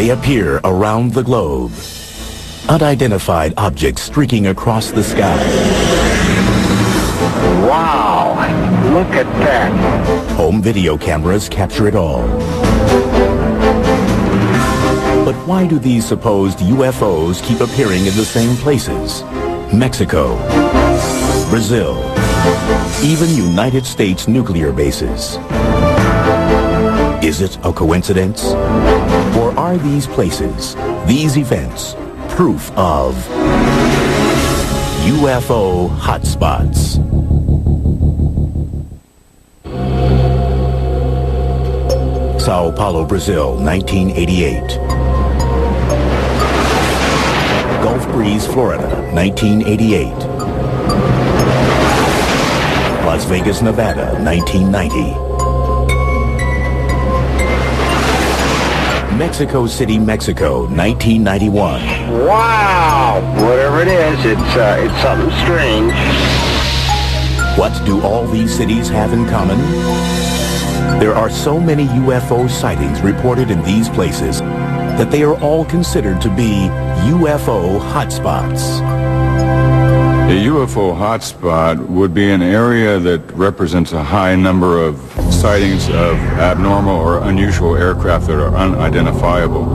They appear around the globe. Unidentified objects streaking across the sky. Wow, look at that. Home video cameras capture it all. But why do these supposed UFOs keep appearing in the same places? Mexico, Brazil, even United States nuclear bases. Is it a coincidence? Or are these places, these events, proof of UFO hotspots? Sao Paulo, Brazil, 1988. Gulf Breeze, Florida, 1988. Las Vegas, Nevada, 1990. Mexico City, Mexico, 1991. Wow, whatever it is, it's something strange. What do all these cities have in common? There are so many UFO sightings reported in these places that they are all considered to be UFO hotspots. A UFO hotspot would be an area that represents a high number of sightings of abnormal or unusual aircraft that are unidentifiable.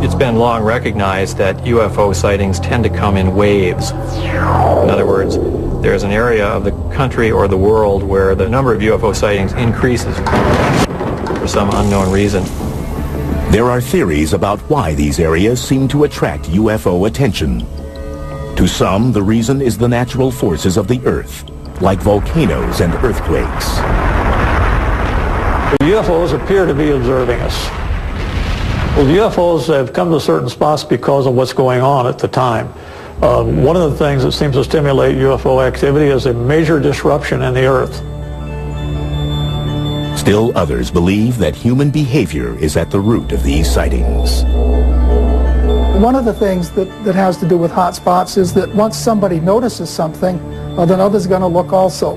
It's been long recognized that UFO sightings tend to come in waves. In other words, there's an area of the country or the world where the number of UFO sightings increases for some unknown reason. There are theories about why these areas seem to attract UFO attention. To some, the reason is the natural forces of the Earth, like volcanoes and earthquakes. The UFOs appear to be observing us. Well, the UFOs have come to certain spots because of what's going on at the time. One of the things that seems to stimulate UFO activity is a major disruption in the Earth. Still others believe that human behavior is at the root of these sightings. One of the things that has to do with hotspots is that once somebody notices something, then others are going to look also.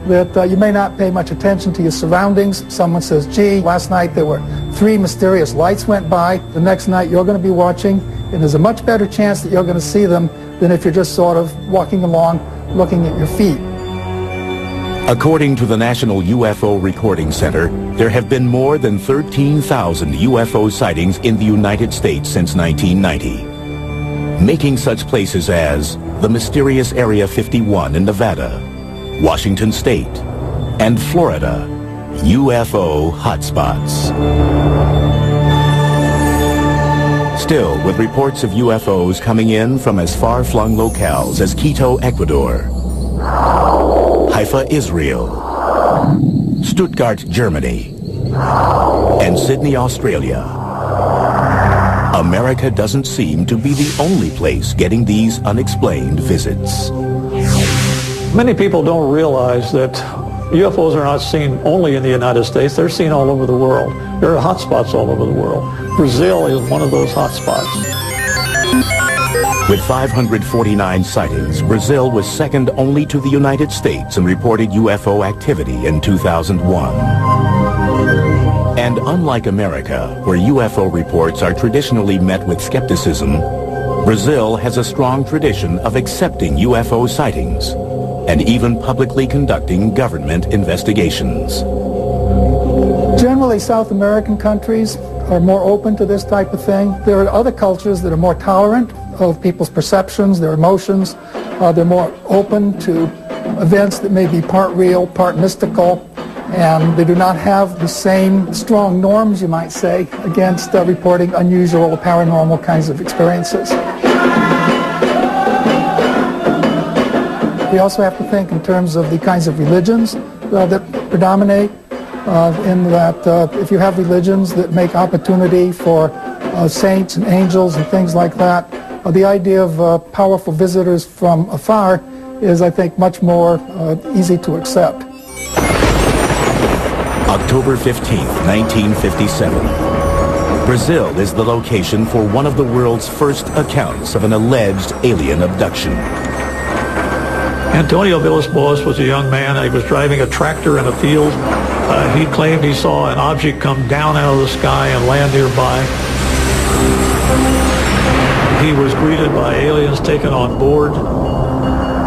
That you may not pay much attention to your surroundings. Someone says, gee, last night there were 3 mysterious lights went by. The next night you're going to be watching, and there's a much better chance that you're going to see them than if you're just sort of walking along looking at your feet. According to the National UFO Recording Center, there have been more than 13,000 UFO sightings in the United States since 1990, making such places as the mysterious Area 51 in Nevada, Washington State, and Florida UFO hotspots. Still, with reports of UFOs coming in from as far-flung locales as Quito, Ecuador, Haifa, Israel, Stuttgart, Germany, and Sydney, Australia, America doesn't seem to be the only place getting these unexplained visits. Many people don't realize that UFOs are not seen only in the United States, they're seen all over the world. There are hotspots all over the world. Brazil is one of those hotspots. With 549 sightings, Brazil was second only to the United States in reported UFO activity in 2001. And unlike America, where UFO reports are traditionally met with skepticism, Brazil has a strong tradition of accepting UFO sightings and even publicly conducting government investigations. Generally, South American countries are more open to this type of thing. There are other cultures that are more tolerant of people's perceptions, their emotions. They're more open to events that may be part real, part mystical, and they do not have the same strong norms, you might say, against reporting unusual paranormal kinds of experiences. We also have to think in terms of the kinds of religions that predominate, in that if you have religions that make opportunity for saints and angels and things like that, the idea of powerful visitors from afar is, I think, much more easy to accept. October 15th, 1957. Brazil is the location for one of the world's first accounts of an alleged alien abduction. Antonio Villas-Boas was a young man. He was driving a tractor in a field. He claimed he saw an object come down out of the sky and land nearby. He was greeted by aliens taken on board,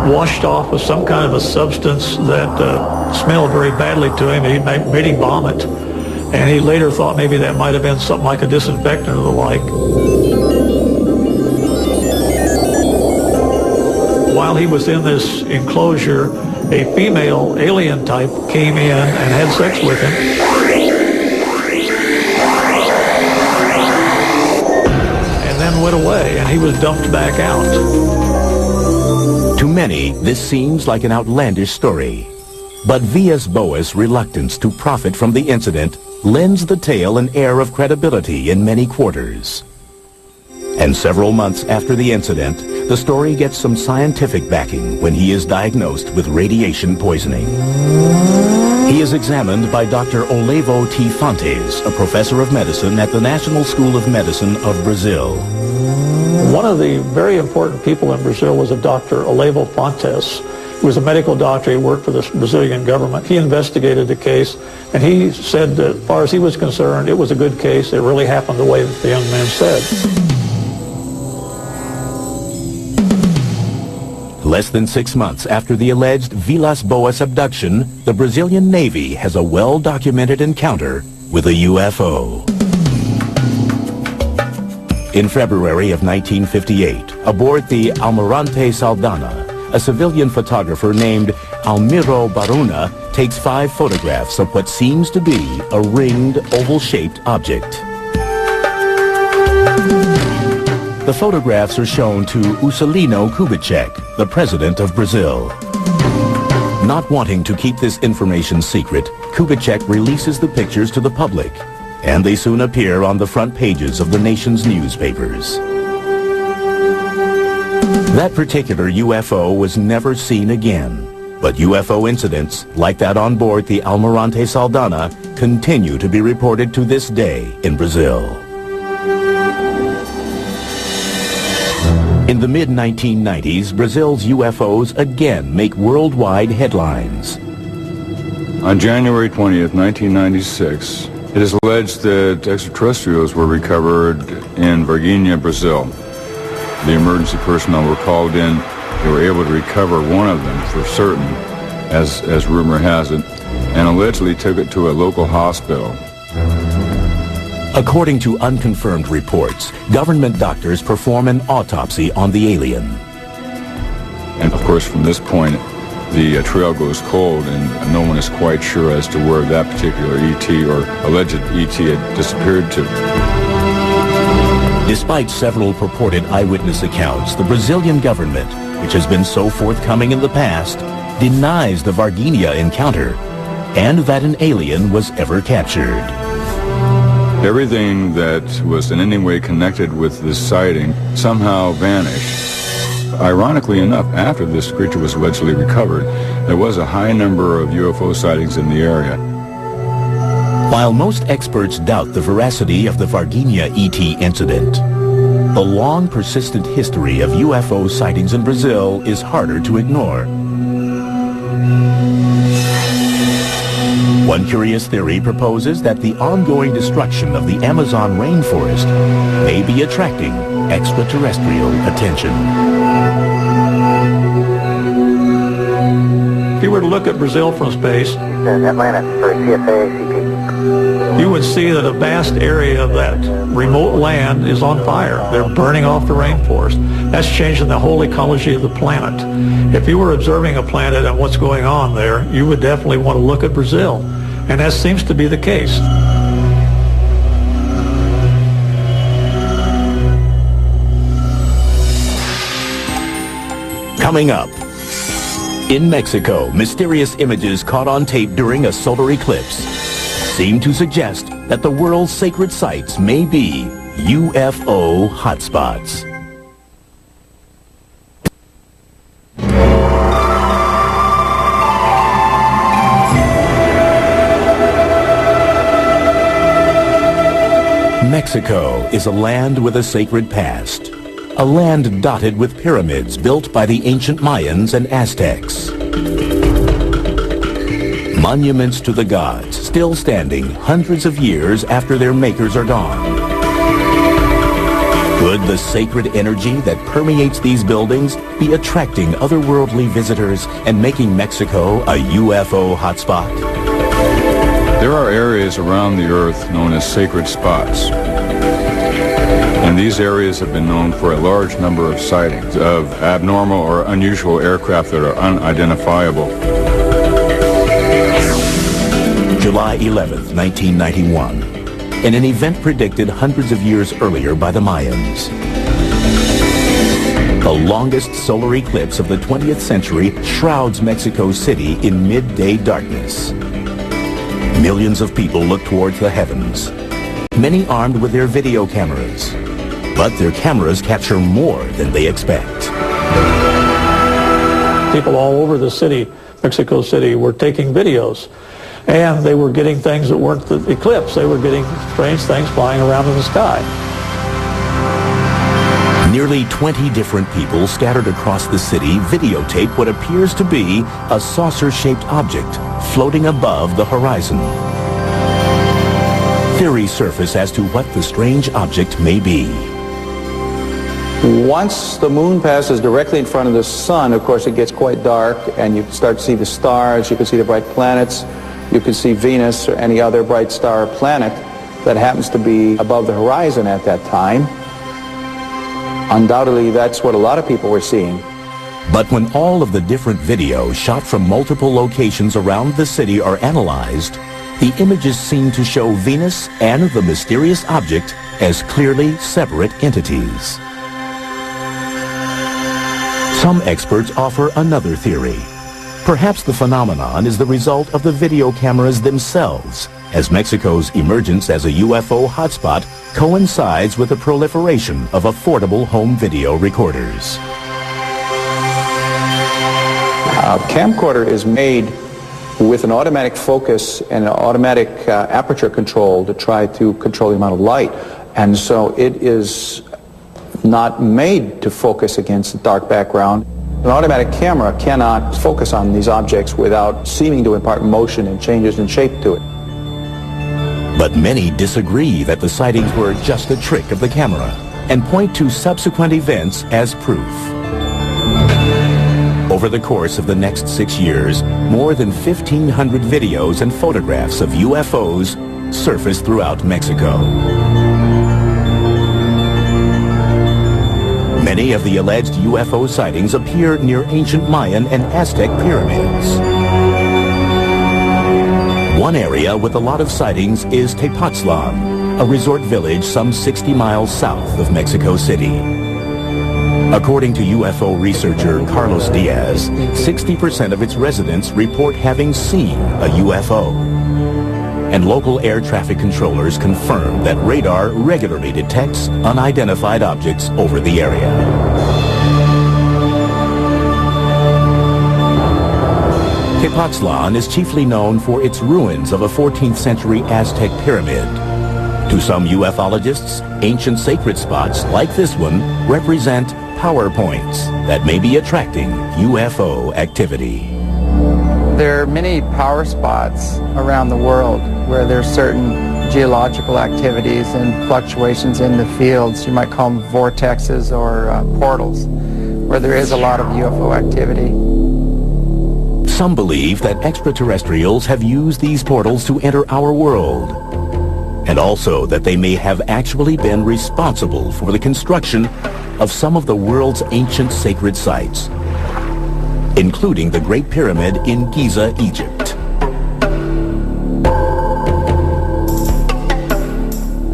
washed off with some kind of a substance that smelled very badly to him. He made him vomit. And he later thought maybe that might have been something like a disinfectant or the like. While he was in this enclosure, a female alien type came in and had sex with him. And then went away, and he was dumped back out. To many, this seems like an outlandish story. But V.S. Boas' reluctance to profit from the incident lends the tale an air of credibility in many quarters. And several months after the incident, the story gets some scientific backing when he is diagnosed with radiation poisoning. He is examined by Dr. Olavo T. Fontes, a professor of medicine at the National School of Medicine of Brazil. One of the very important people in Brazil was a Dr. Olavo Fontes. He was a medical doctor. He worked for the Brazilian government. He investigated the case, and he said that as far as he was concerned, it was a good case. It really happened the way that the young man said. Less than 6 months after the alleged Vilas Boas abduction, the Brazilian Navy has a well-documented encounter with a UFO. In February of 1958, aboard the Almirante Saldanha, a civilian photographer named Almiro Baruna takes 5 photographs of what seems to be a ringed, oval-shaped object. The photographs are shown to Juscelino Kubitschek, the president of Brazil. Not wanting to keep this information secret, Kubitschek releases the pictures to the public, and they soon appear on the front pages of the nation's newspapers. That particular UFO was never seen again, but UFO incidents like that on board the Almirante Saldanha continue to be reported to this day in Brazil. In the mid-1990s, Brazil's UFOs again make worldwide headlines. On January 20th, 1996, it is alleged that extraterrestrials were recovered in Varginha, Brazil. The emergency personnel were called in. They were able to recover one of them for certain, as rumor has it, and allegedly took it to a local hospital. According to unconfirmed reports, government doctors perform an autopsy on the alien. And of course, from this point, the trail goes cold, and no one is quite sure as to where that particular ET or alleged ET had disappeared to. Despite several purported eyewitness accounts, the Brazilian government, which has been so forthcoming in the past, denies the Varginha encounter and that an alien was ever captured. Everything that was in any way connected with this sighting somehow vanished. Ironically enough, after this creature was allegedly recovered, there was a high number of UFO sightings in the area. While most experts doubt the veracity of the Varginha ET incident, the long persistent history of UFO sightings in Brazil is harder to ignore. One curious theory proposes that the ongoing destruction of the Amazon rainforest may be attracting extraterrestrial attention. If you were to look at Brazil from space, Atlanta for CFA-CP. you would see that a vast area of that remote land is on fire. They're burning off the rainforest. That's changing the whole ecology of the planet. If you were observing a planet and what's going on there, you would definitely want to look at Brazil. And that seems to be the case. Coming up, in Mexico, mysterious images caught on tape during a solar eclipse seem to suggest that the world's sacred sites may be UFO hotspots. Mexico is a land with a sacred past, a land dotted with pyramids built by the ancient Mayans and Aztecs. Monuments to the gods, still standing hundreds of years after their makers are gone. Could the sacred energy that permeates these buildings be attracting otherworldly visitors and making Mexico a UFO hotspot? There are areas around the Earth known as sacred spots. And these areas have been known for a large number of sightings of abnormal or unusual aircraft that are unidentifiable. July 11th, 1991, in an event predicted hundreds of years earlier by the Mayans. The longest solar eclipse of the 20th century shrouds Mexico City in midday darkness. Millions of people look towards the heavens, many armed with their video cameras. But their cameras capture more than they expect. People all over the city, Mexico City, were taking videos. And they were getting things that weren't the eclipse. They were getting strange things flying around in the sky. Nearly 20 different people scattered across the city videotape what appears to be a saucer-shaped object floating above the horizon. Theories surface as to what the strange object may be. Once the moon passes directly in front of the sun, of course, it gets quite dark, and you start to see the stars, you can see the bright planets, you can see Venus or any other bright star or planet that happens to be above the horizon at that time. Undoubtedly, that's what a lot of people were seeing. But when all of the different videos shot from multiple locations around the city are analyzed, the images seem to show Venus and the mysterious object as clearly separate entities. Some experts offer another theory. Perhaps the phenomenon is the result of the video cameras themselves, as Mexico's emergence as a UFO hotspot coincides with the proliferation of affordable home video recorders. A camcorder is made with an automatic focus and an automatic aperture control to try to control the amount of light. And so it is not made to focus against a dark background. An automatic camera cannot focus on these objects without seeming to impart motion and changes in shape to it. But many disagree that the sightings were just a trick of the camera and point to subsequent events as proof. Over the course of the next 6 years, more than 1,500 videos and photographs of UFOs surfaced throughout Mexico. Many of the alleged UFO sightings appear near ancient Mayan and Aztec pyramids. One area with a lot of sightings is Tepoztlan, a resort village some 60 miles south of Mexico City. According to UFO researcher Carlos Diaz, 60% of its residents report having seen a UFO. And local air traffic controllers confirm that radar regularly detects unidentified objects over the area. Tepoztlan is chiefly known for its ruins of a 14th century Aztec pyramid. To some ufologists, ancient sacred spots like this one represent power points that may be attracting UFO activity. There are many power spots around the world where there's certain geological activities and fluctuations in the fields. You might call them vortexes or portals, where there is a lot of UFO activity. Some believe that extraterrestrials have used these portals to enter our world, and also that they may have actually been responsible for the construction of some of the world's ancient sacred sites, including the Great Pyramid in Giza, Egypt.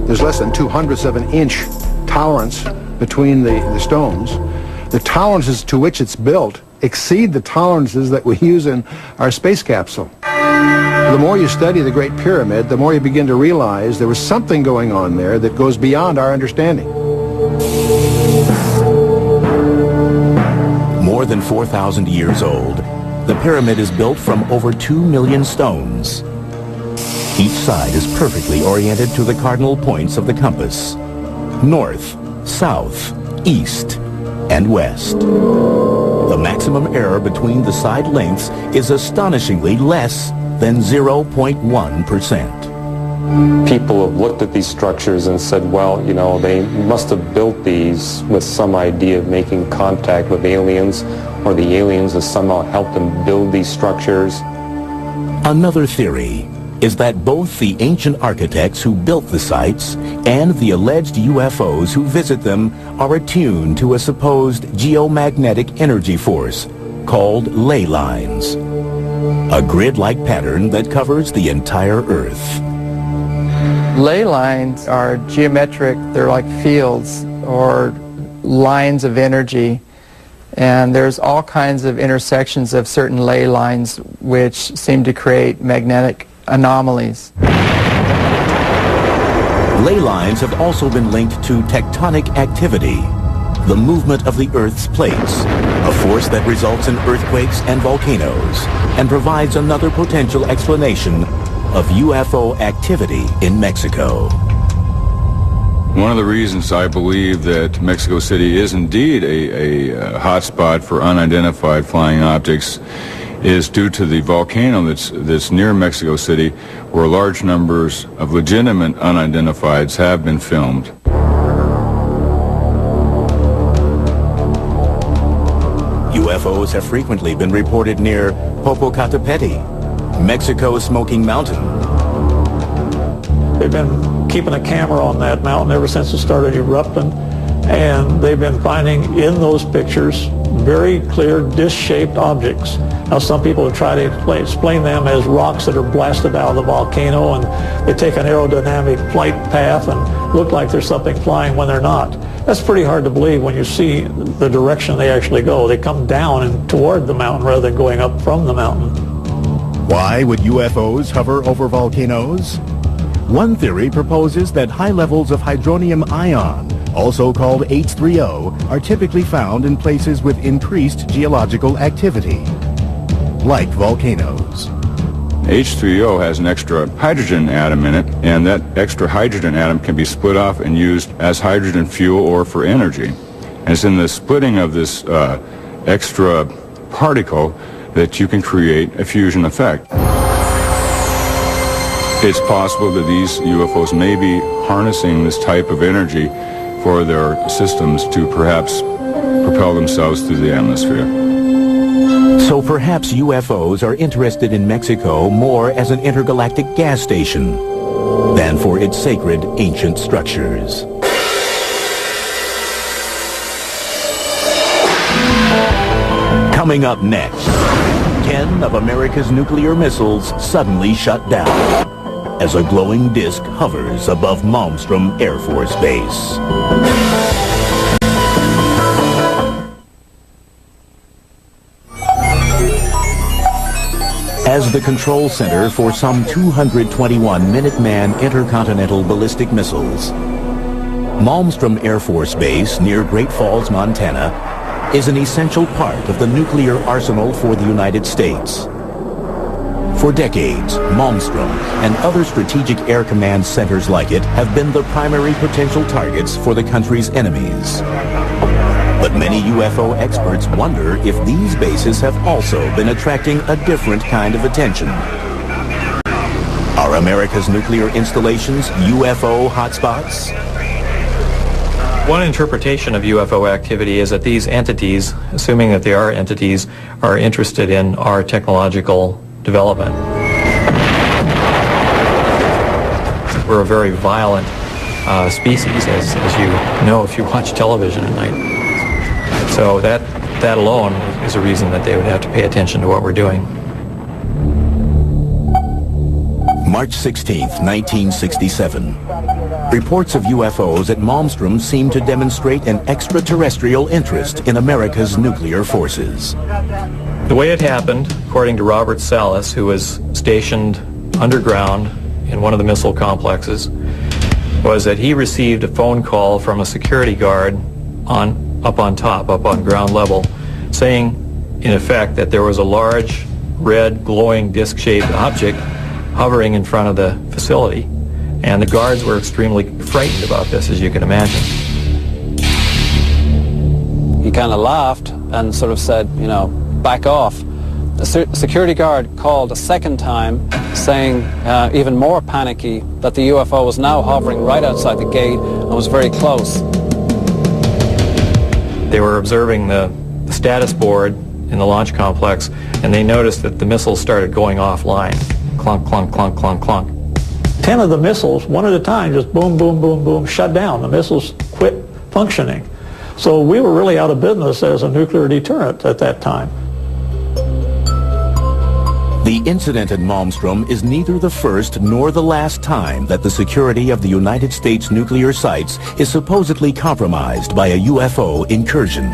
There's less than 2/100ths of an inch tolerance between the stones. The tolerances to which it's built exceed the tolerances that we use in our space capsule. The more you study the Great Pyramid, the more you begin to realize there was something going on there that goes beyond our understanding. More than 4,000 years old, the pyramid is built from over 2 million stones. Each side is perfectly oriented to the cardinal points of the compass: north, south, east, and west. The maximum error between the side lengths is astonishingly less than 0.1%. People have looked at these structures and said, well, you know, they must have built these with some idea of making contact with aliens, or the aliens have somehow helped them build these structures. Another theory is that both the ancient architects who built the sites and the alleged UFOs who visit them are attuned to a supposed geomagnetic energy force called ley lines, a grid-like pattern that covers the entire Earth. Ley lines are geometric, they're like fields or lines of energy, and there's all kinds of intersections of certain ley lines which seem to create magnetic anomalies. Ley lines have also been linked to tectonic activity, the movement of the Earth's plates, a force that results in earthquakes and volcanoes, and provides another potential explanation of UFO activity in Mexico. One of the reasons I believe that Mexico City is indeed a hotspot for unidentified flying objects is due to the volcano that's near Mexico City, where large numbers of legitimate unidentifieds have been filmed. UFOs have frequently been reported near Popocatépetl, Mexico's Smoking Mountain. They've been keeping a camera on that mountain ever since it started erupting, and they've been finding in those pictures very clear disc-shaped objects. Now, some people have tried to explain them as rocks that are blasted out of the volcano, and they take an aerodynamic flight path and look like there's something flying when they're not. That's pretty hard to believe when you see the direction they actually go. They come down and toward the mountain rather than going up from the mountain. Why would UFOs hover over volcanoes? One theory proposes that high levels of hydronium ion, also called H3O, are typically found in places with increased geological activity, like volcanoes. H3O has an extra hydrogen atom in it, and that extra hydrogen atom can be split off and used as hydrogen fuel or for energy. And it's in the splitting of this extra particle that you can create a fusion effect. It's possible that these UFOs may be harnessing this type of energy for their systems to perhaps propel themselves through the atmosphere. So perhaps UFOs are interested in Mexico more as an intergalactic gas station than for its sacred ancient structures. Coming up next, 10 of America's nuclear missiles suddenly shut down as a glowing disk hovers above Malmstrom Air Force Base. As the control center for some 221 Minuteman intercontinental ballistic missiles, Malmstrom Air Force Base near Great Falls, Montana, is an essential part of the nuclear arsenal for the United States. For decades, Malmstrom and other strategic air command centers like it have been the primary potential targets for the country's enemies. But many UFO experts wonder if these bases have also been attracting a different kind of attention. Are America's nuclear installations UFO hotspots? One interpretation of UFO activity is that these entities, assuming that they are entities, are interested in our technological development. We're a very violent species, as you know if you watch television at night. So that alone is a reason that they would have to pay attention to what we're doing. March 16th, 1967. Reports of UFOs at Malmstrom seem to demonstrate an extraterrestrial interest in America's nuclear forces. The way it happened, according to Robert Salas, who was stationed underground in one of the missile complexes, was that he received a phone call from a security guard up on ground level, saying, in effect, that there was a large, red, glowing, disc-shaped object hovering in front of the facility. And the guards were extremely frightened about this, as you can imagine. He kind of laughed and sort of said, you know, back off. A security guard called a second time, saying, even more panicky, that the UFO was now hovering right outside the gate and was very close. They were observing the status board in the launch complex, and they noticed that the missiles started going offline. Clunk, clunk, clunk, clunk, clunk. 10 of the missiles, one at a time, just boom, boom, boom, boom, shut down. The missiles quit functioning. So we were really out of business as a nuclear deterrent at that time. The incident at Malmstrom is neither the first nor the last time that the security of the United States nuclear sites is supposedly compromised by a UFO incursion.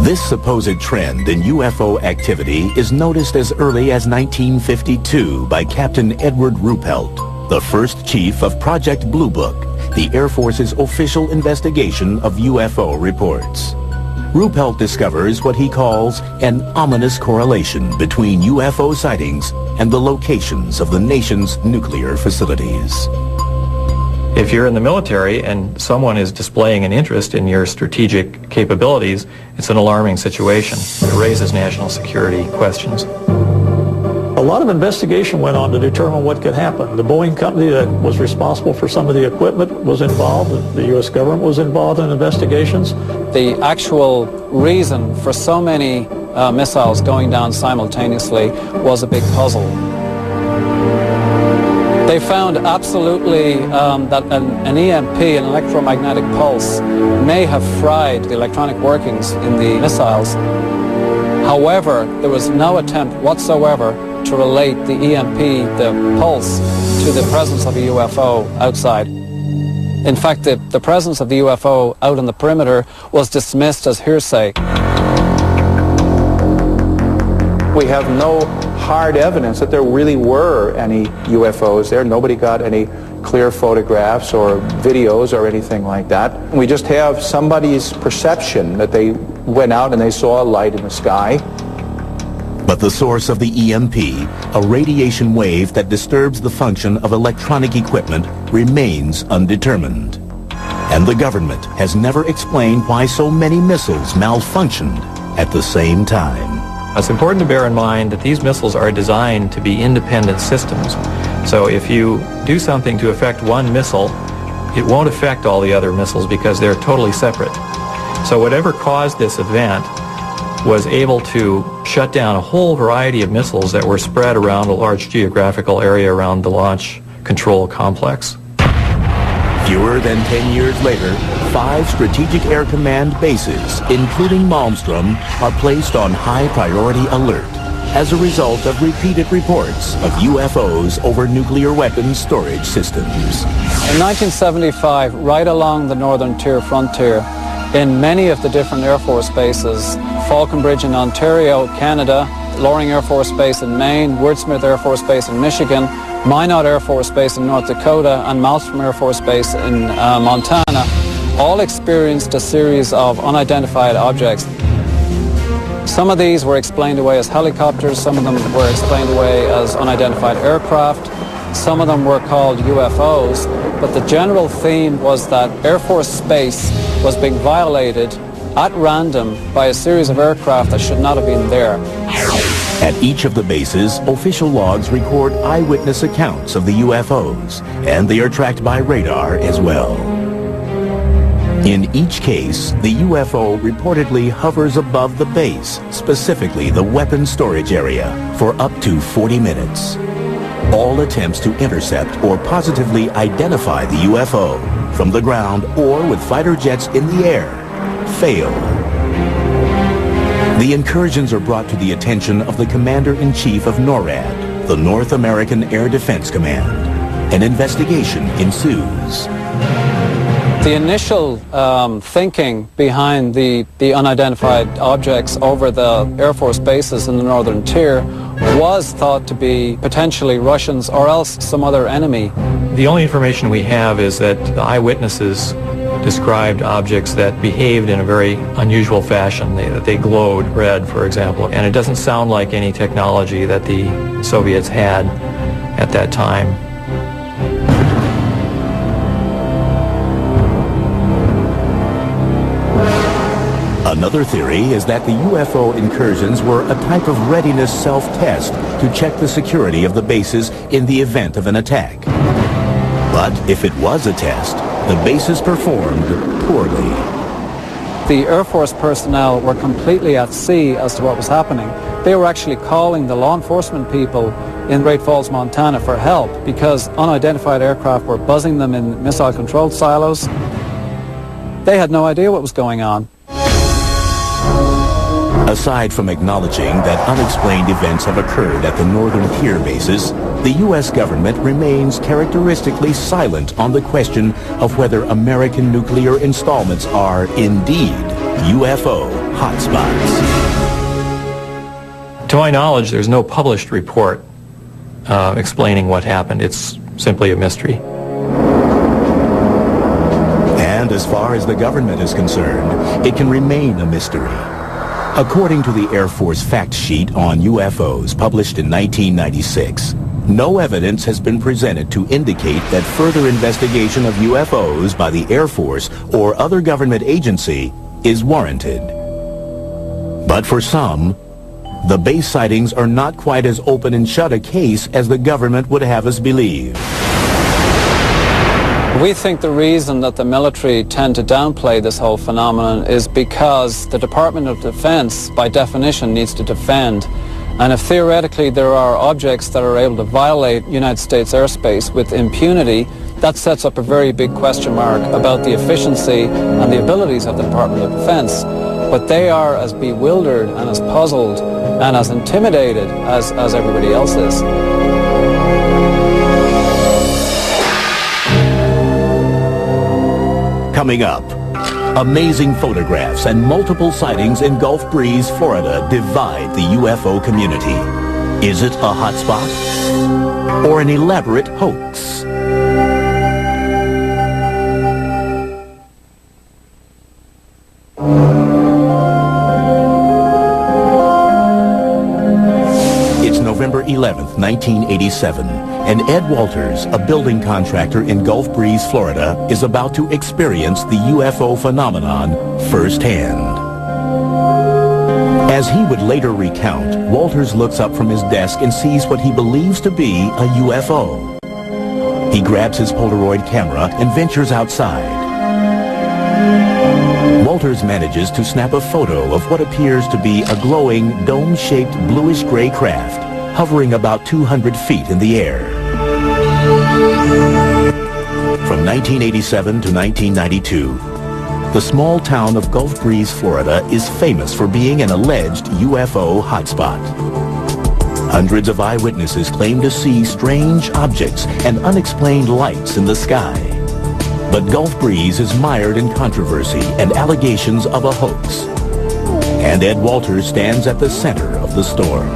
This supposed trend in UFO activity is noticed as early as 1952 by Captain Edward Ruppelt, the first chief of Project Blue Book, the Air Force's official investigation of UFO reports. Ruppelt discovers what he calls an ominous correlation between UFO sightings and the locations of the nation's nuclear facilities. If you're in the military and someone is displaying an interest in your strategic capabilities, it's an alarming situation. It raises national security questions. A lot of investigation went on to determine what could happen. The Boeing company that was responsible for some of the equipment was involved. The U.S. government was involved in investigations. The actual reason for so many missiles going down simultaneously was a big puzzle. They found absolutely that an EMP, an electromagnetic pulse, may have fried the electronic workings in the missiles. However, there was no attempt whatsoever to relate the EMP, the pulse, to the presence of a UFO outside. In fact, the presence of the UFO out on the perimeter was dismissed as hearsay. We have no hard evidence that there really were any UFOs there. Nobody got any clear photographs or videos or anything like that. We just have somebody's perception that they went out and they saw a light in the sky. But the source of the EMP, a radiation wave that disturbs the function of electronic equipment, remains undetermined. And the government has never explained why so many missiles malfunctioned at the same time. It's important to bear in mind that these missiles are designed to be independent systems. So if you do something to affect one missile, it won't affect all the other missiles because they're totally separate. So whatever caused this event was able to shut down a whole variety of missiles that were spread around a large geographical area around the launch control complex. Fewer than 10 years later, 5 Strategic Air Command bases, including Malmstrom, are placed on high priority alert as a result of repeated reports of UFOs over nuclear weapons storage systems. In 1975, right along the northern tier frontier, in many of the different Air Force bases, Falconbridge in Ontario, Canada, Loring Air Force Base in Maine, Woodsmith Air Force Base in Michigan, Minot Air Force Base in North Dakota, and Malmstrom Air Force Base in Montana, all experienced a series of unidentified objects. Some of these were explained away as helicopters, some of them were explained away as unidentified aircraft, some of them were called UFOs, but the general theme was that Air Force space was being violated at random by a series of aircraft that should not have been there. At each of the bases, official logs record eyewitness accounts of the UFOs, and they are tracked by radar as well. In each case, the UFO reportedly hovers above the base, specifically the weapons storage area, for up to 40 minutes. All attempts to intercept or positively identify the UFO from the ground or with fighter jets in the air fail. The incursions are brought to the attention of the Commander-in-Chief of NORAD, the North American Air Defense Command. An investigation ensues. The initial thinking behind the unidentified objects over the Air Force bases in the northern tier was thought to be potentially Russians or else some other enemy. The only information we have is that the eyewitnesses described objects that behaved in a very unusual fashion, that they glowed red, for example, and it doesn't sound like any technology that the Soviets had at that time. Another theory is that the UFO incursions were a type of readiness self-test to check the security of the bases in the event of an attack. But if it was a test, the bases performed poorly. The Air Force personnel were completely at sea as to what was happening. They were actually calling the law enforcement people in Great Falls, Montana for help because unidentified aircraft were buzzing them in missile-controlled silos. They had no idea what was going on. Aside from acknowledging that unexplained events have occurred at the northern tier bases, the U.S. government remains characteristically silent on the question of whether American nuclear installments are indeed UFO hotspots. To my knowledge, there's no published report explaining what happened. It's simply a mystery. And as far as the government is concerned, it can remain a mystery. According to the Air Force fact sheet on UFOs published in 1996, no evidence has been presented to indicate that further investigation of UFOs by the Air Force or other government agency is warranted. But for some, the base sightings are not quite as open and shut a case as the government would have us believe. We think the reason that the military tend to downplay this whole phenomenon is because the Department of Defense, by definition, needs to defend. And if theoretically there are objects that are able to violate United States airspace with impunity, that sets up a very big question mark about the efficiency and the abilities of the Department of Defense. But they are as bewildered and as puzzled and as intimidated as everybody else is. Coming up, amazing photographs and multiple sightings in Gulf Breeze, Florida divide the UFO community. Is it a hotspot or an elaborate hoax? It's November 11th, 1987, and Ed Walters, a building contractor in Gulf Breeze, Florida, is about to experience the UFO phenomenon firsthand. As he would later recount, Walters looks up from his desk and sees what he believes to be a UFO. He grabs his Polaroid camera and ventures outside. Walters manages to snap a photo of what appears to be a glowing, dome-shaped bluish-gray craft hovering about 200 feet in the air. From 1987 to 1992, the small town of Gulf Breeze, Florida is famous for being an alleged UFO hotspot. Hundreds of eyewitnesses claim to see strange objects and unexplained lights in the sky. But Gulf Breeze is mired in controversy and allegations of a hoax. And Ed Walters stands at the center of the storm.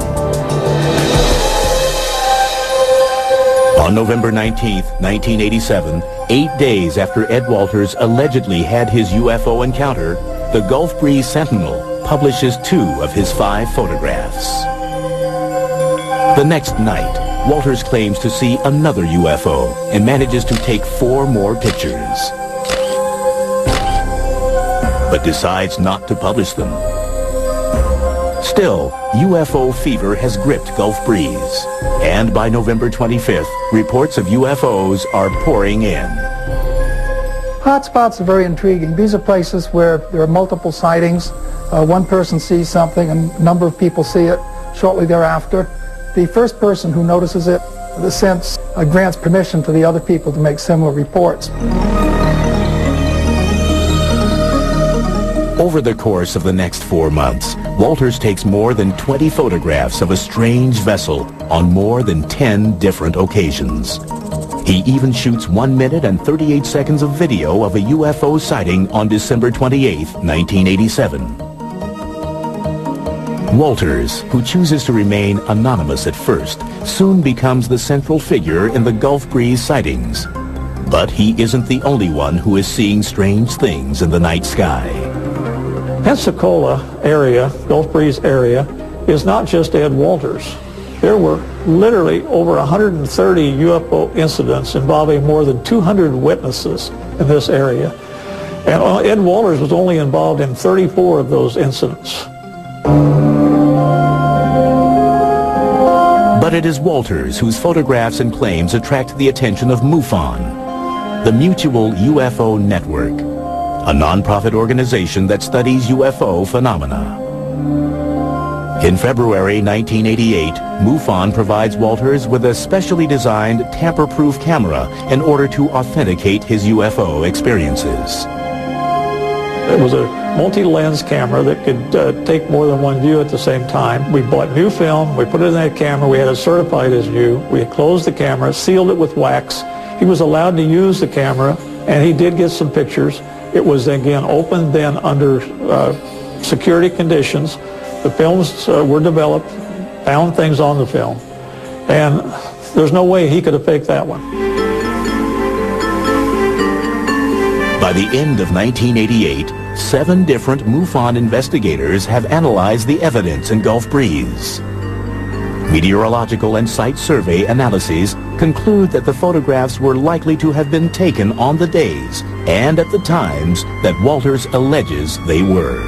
On November 19th, 1987, 8 days after Ed Walters allegedly had his UFO encounter, the Gulf Breeze Sentinel publishes 2 of his 5 photographs. The next night, Walters claims to see another UFO and manages to take 4 more pictures, but decides not to publish them. Still, UFO fever has gripped Gulf Breeze, and by November 25th, reports of UFOs are pouring in. Hotspots are very intriguing. These are places where there are multiple sightings. One person sees something and a number of people see it shortly thereafter. The first person who notices it, in a sense, grants permission to the other people to make similar reports. Over the course of the next 4 months, Walters takes more than 20 photographs of a strange vessel on more than 10 different occasions. He even shoots 1 minute and 38 seconds of video of a UFO sighting on December 28, 1987. Walters, who chooses to remain anonymous at first, soon becomes the central figure in the Gulf Breeze sightings. But he isn't the only one who is seeing strange things in the night sky. Pensacola area, Gulf Breeze area, is not just Ed Walters. There were literally over 130 UFO incidents involving more than 200 witnesses in this area. And Ed Walters was only involved in 34 of those incidents. But it is Walters whose photographs and claims attract the attention of MUFON, the Mutual UFO Network, a non-profit organization that studies UFO phenomena. In February 1988, MUFON provides Walters with a specially designed tamper-proof camera in order to authenticate his UFO experiences. It was a multi-lens camera that could take more than one view at the same time. We bought new film, we put it in that camera, we had it certified as new, we closed the camera, sealed it with wax. He was allowed to use the camera, and he did get some pictures. It was again opened then under security conditions. The films were developed, found things on the film, and there's no way he could have faked that one. By the end of 1988, 7 different MUFON investigators have analyzed the evidence in Gulf Breeze. Meteorological and site survey analyses conclude that the photographs were likely to have been taken on the days and at the times that Walters alleges they were.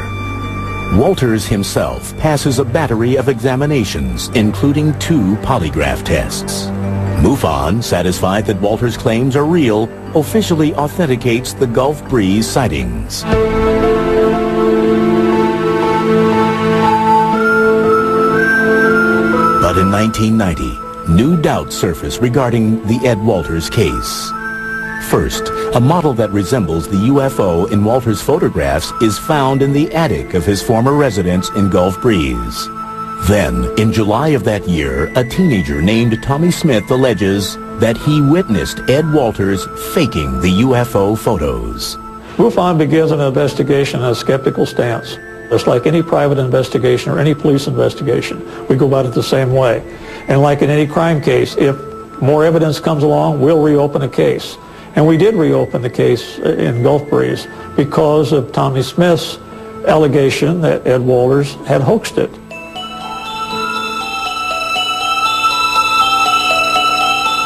Walters himself passes a battery of examinations, including 2 polygraph tests. MUFON, satisfied that Walters' claims are real, officially authenticates the Gulf Breeze sightings. But in 1990, new doubts surface regarding the Ed Walters case. First, a model that resembles the UFO in Walters' photographs is found in the attic of his former residence in Gulf Breeze. Then, in July of that year, a teenager named Tommy Smith alleges that he witnessed Ed Walters faking the UFO photos. MUFON begins an investigation in a skeptical stance. Just like any private investigation or any police investigation, we go about it the same way. And like in any crime case, if more evidence comes along, we'll reopen a case. And we did reopen the case in Gulf Breeze because of Tommy Smith's allegation that Ed Walters had hoaxed it.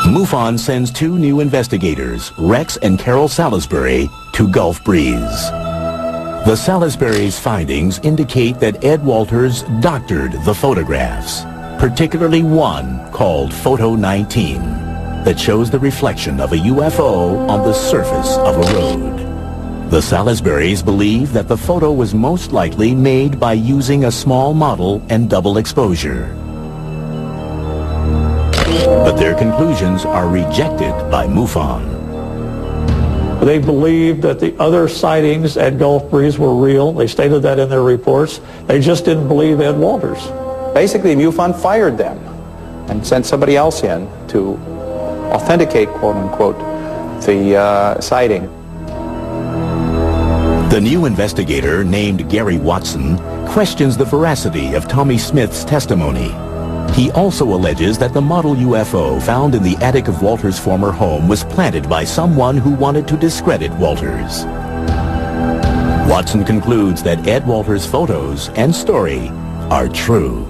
MUFON sends 2 new investigators, Rex and Carol Salisbury, to Gulf Breeze. The Salisbury's findings indicate that Ed Walters doctored the photographs, particularly one called Photo 19, that shows the reflection of a UFO on the surface of a road. The Salisburys believe that the photo was most likely made by using a small model and double exposure. But their conclusions are rejected by MUFON. They believed that the other sightings at Gulf Breeze were real. They stated that in their reports. They just didn't believe Ed Walters. Basically, MUFON fired them and sent somebody else in to authenticate, quote-unquote, the sighting. The new investigator, named Gary Watson, questions the veracity of Tommy Smith's testimony. He also alleges that the model UFO found in the attic of Walters' former home was planted by someone who wanted to discredit Walters. Watson concludes that Ed Walters' photos and story are true.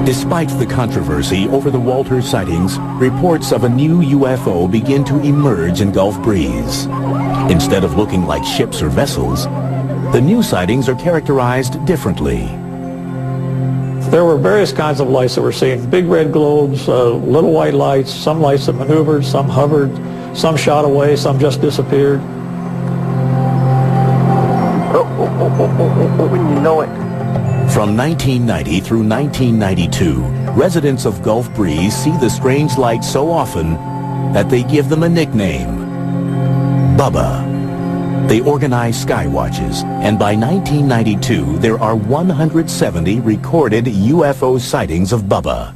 Despite the controversy over the Walters sightings, reports of a new UFO begin to emerge in Gulf Breeze. Instead of looking like ships or vessels, the new sightings are characterized differently. There were various kinds of lights that were seen. Big red globes, little white lights, some lights that maneuvered, some hovered, some shot away, some just disappeared. Wouldn't you know it? From 1990 through 1992, residents of Gulf Breeze see the strange lights so often that they give them a nickname, Bubba. They organize sky watches, and by 1992, there are 170 recorded UFO sightings of Bubba.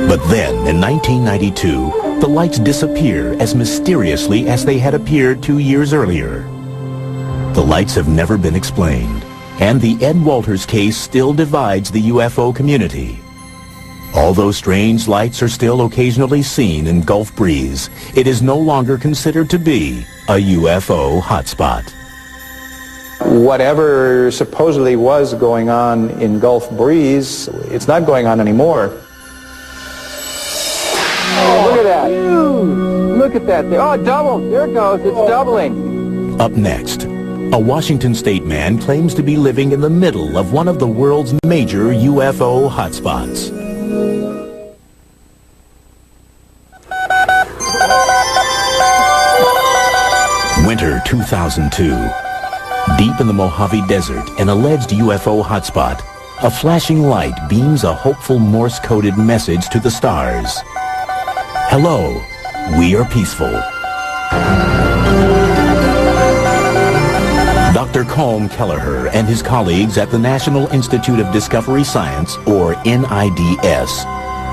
But then, in 1992, the lights disappear as mysteriously as they had appeared 2 years earlier. The lights have never been explained, and the Ed Walters case still divides the UFO community. Although strange lights are still occasionally seen in Gulf Breeze, it is no longer considered to be a UFO hotspot. Whatever supposedly was going on in Gulf Breeze, it's not going on anymore. Oh, look at that. Look at that thing. Oh, it doubled. There it goes. It's doubling. Up next, a Washington State man claims to be living in the middle of one of the world's major UFO hotspots. Winter 2002. Deep in the Mojave Desert, an alleged UFO hotspot, a flashing light beams a hopeful Morse-coded message to the stars. Hello, we are peaceful. Dr. Colm Kelleher and his colleagues at the National Institute of Discovery Science, or NIDS,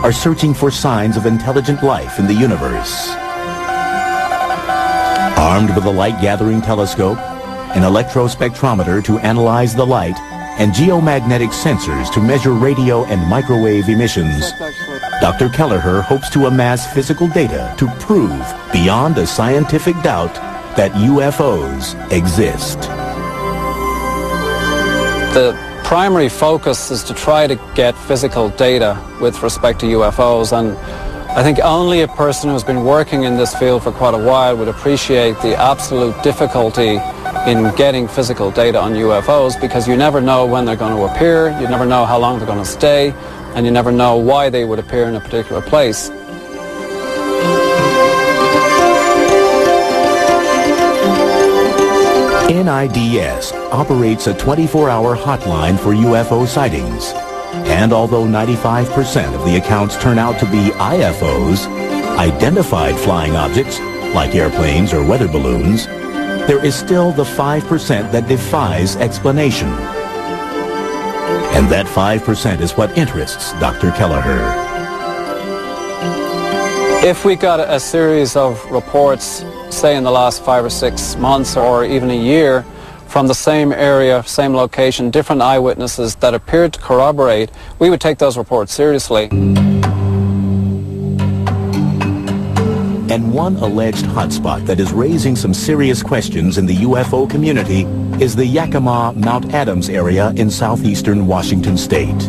are searching for signs of intelligent life in the universe. Armed with a light-gathering telescope, an electrospectrometer to analyze the light, and geomagnetic sensors to measure radio and microwave emissions, Dr. Kelleher hopes to amass physical data to prove, beyond a scientific doubt, that UFOs exist. The primary focus is to try to get physical data with respect to UFOs, and I think only a person who's been working in this field for quite a while would appreciate the absolute difficulty in getting physical data on UFOs, because you never know when they're going to appear, you never know how long they're going to stay, and you never know why they would appear in a particular place. NIDS operates a 24-hour hotline for UFO sightings. And although 95% of the accounts turn out to be IFOs, identified flying objects, like airplanes or weather balloons, there is still the 5% that defies explanation. And that 5% is what interests Dr. Kelleher. If we got a series of reports, say in the last 5 or 6 months or even a year, from the same area, same location, different eyewitnesses that appeared to corroborate, we would take those reports seriously. And one alleged hotspot that is raising some serious questions in the UFO community is the Yakima Mount Adams area in southeastern Washington state.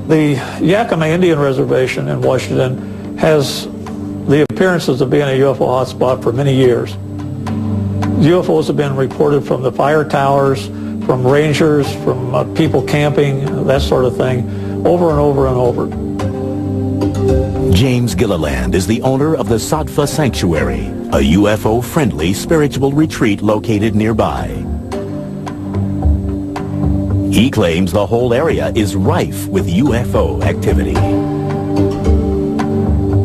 The Yakima Indian Reservation in Washington has the appearances of being a UFO hotspot for many years. UFOs have been reported from the fire towers, from rangers, from people camping, that sort of thing, over and over and over. James Gilliland is the owner of the Sattva Sanctuary, a UFO-friendly spiritual retreat located nearby. He claims the whole area is rife with UFO activity.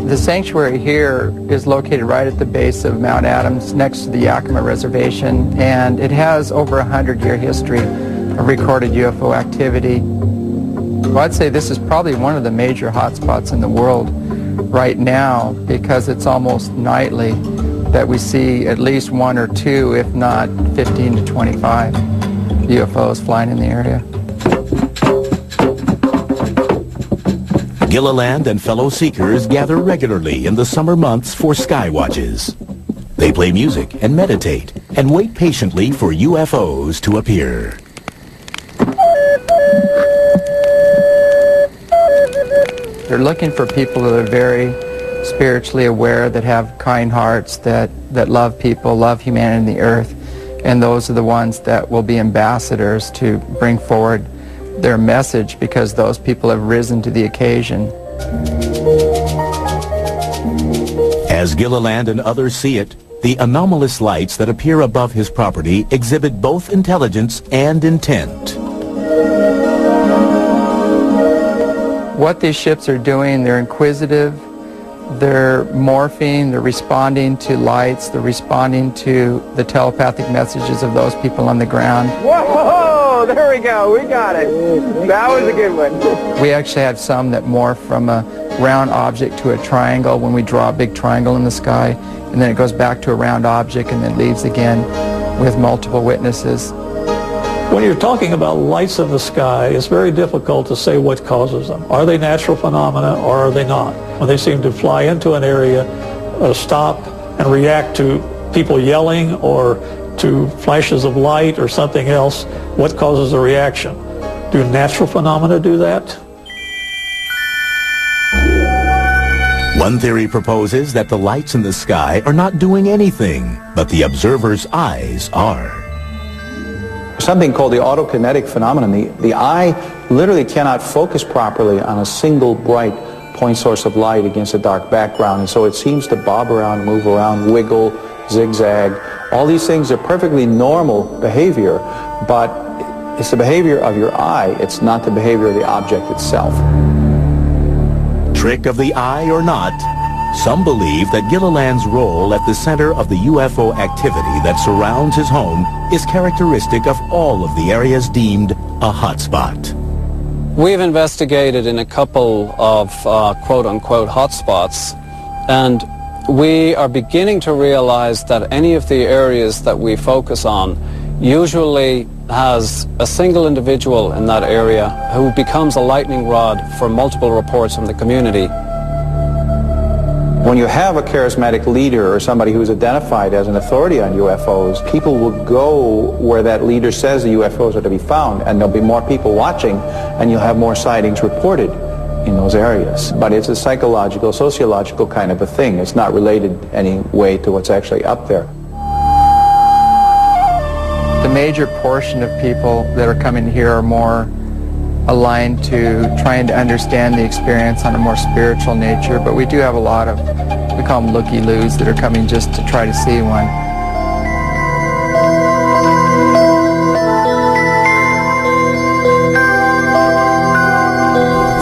The sanctuary here is located right at the base of Mount Adams, next to the Yakima Reservation, and it has over 100-year history of recorded UFO activity. Well, I'd say this is probably one of the major hotspots in the world right now, because it's almost nightly that we see at least 1 or 2, if not 15 to 25 UFOs flying in the area. Gilliland and fellow seekers gather regularly in the summer months for sky watches. They play music and meditate and wait patiently for UFOs to appear. They're looking for people that are very spiritually aware, that have kind hearts, that love people, love humanity and the earth, and those are the ones that will be ambassadors to bring forward their message, because those people have risen to the occasion. As Gilliland and others see it, the anomalous lights that appear above his property exhibit both intelligence and intent. What these ships are doing, they're inquisitive, they're morphing, they're responding to lights, they're responding to the telepathic messages of those people on the ground. Whoa! There we go. We got it. That was a good one. We actually have some that morph from a round object to a triangle when we draw a big triangle in the sky, and then it goes back to a round object and then leaves again with multiple witnesses. When you're talking about lights in the sky, it's very difficult to say what causes them. Are they natural phenomena or are they not? When they seem to fly into an area, stop and react to people yelling or to flashes of light or something else, what causes the reaction? Do natural phenomena do that? One theory proposes that the lights in the sky are not doing anything, but the observer's eyes are. Something called the autokinetic phenomenon. The eye literally cannot focus properly on a single bright point source of light against a dark background, and so it seems to bob around, move around, wiggle, zigzag. All these things are perfectly normal behavior, but it's the behavior of your eye. It's not the behavior of the object itself. Trick of the eye or not, some believe that Gilliland's role at the center of the UFO activity that surrounds his home is characteristic of all of the areas deemed a hotspot. We've investigated in a couple of quote-unquote hotspots, and we are beginning to realize that any of the areas that we focus on usually has a single individual in that area who becomes a lightning rod for multiple reports from the community. When you have a charismatic leader or somebody who is identified as an authority on UFOs, people will go where that leader says the UFOs are to be found, and there'll be more people watching, and you'll have more sightings reported in those areas. But it's a psychological, sociological kind of a thing. It's not related any way to what's actually up there. The major portion of people that are coming here are more aligned to trying to understand the experience on a more spiritual nature, but we do have a lot of, we call them looky-loos, that are coming just to try to see one.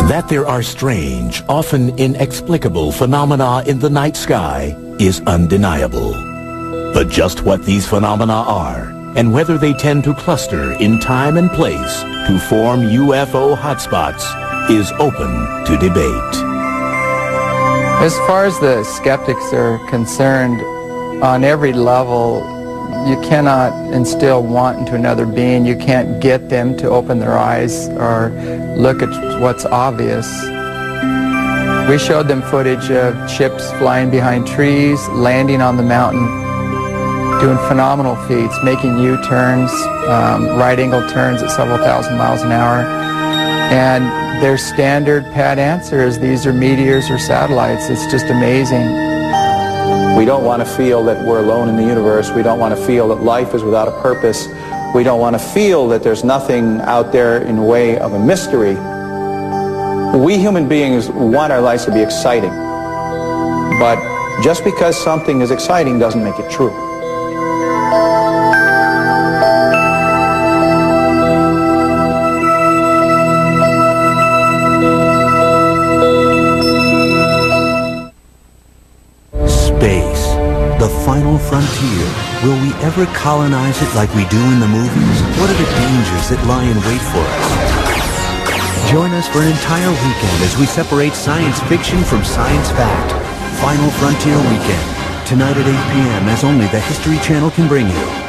That there are strange, often inexplicable phenomena in the night sky is undeniable. But just what these phenomena are, and whether they tend to cluster in time and place to form UFO hotspots, is open to debate. As far as the skeptics are concerned, on every level, you cannot instill want into another being. You can't get them to open their eyes or look at what's obvious. We showed them footage of ships flying behind trees, landing on the mountain, doing phenomenal feats, making U-turns, right-angle turns at several thousand miles an hour. And their standard pat answer is these are meteors or satellites. It's just amazing. We don't want to feel that we're alone in the universe. We don't want to feel that life is without a purpose. We don't want to feel that there's nothing out there in the way of a mystery. We human beings want our lives to be exciting. But just because something is exciting doesn't make it true. The final frontier. Will we ever colonize it like we do in the movies? What are the dangers that lie in wait for us? Join us for an entire weekend as we separate science fiction from science fact. Final Frontier Weekend. Tonight at 8 p.m. as only the History Channel can bring you.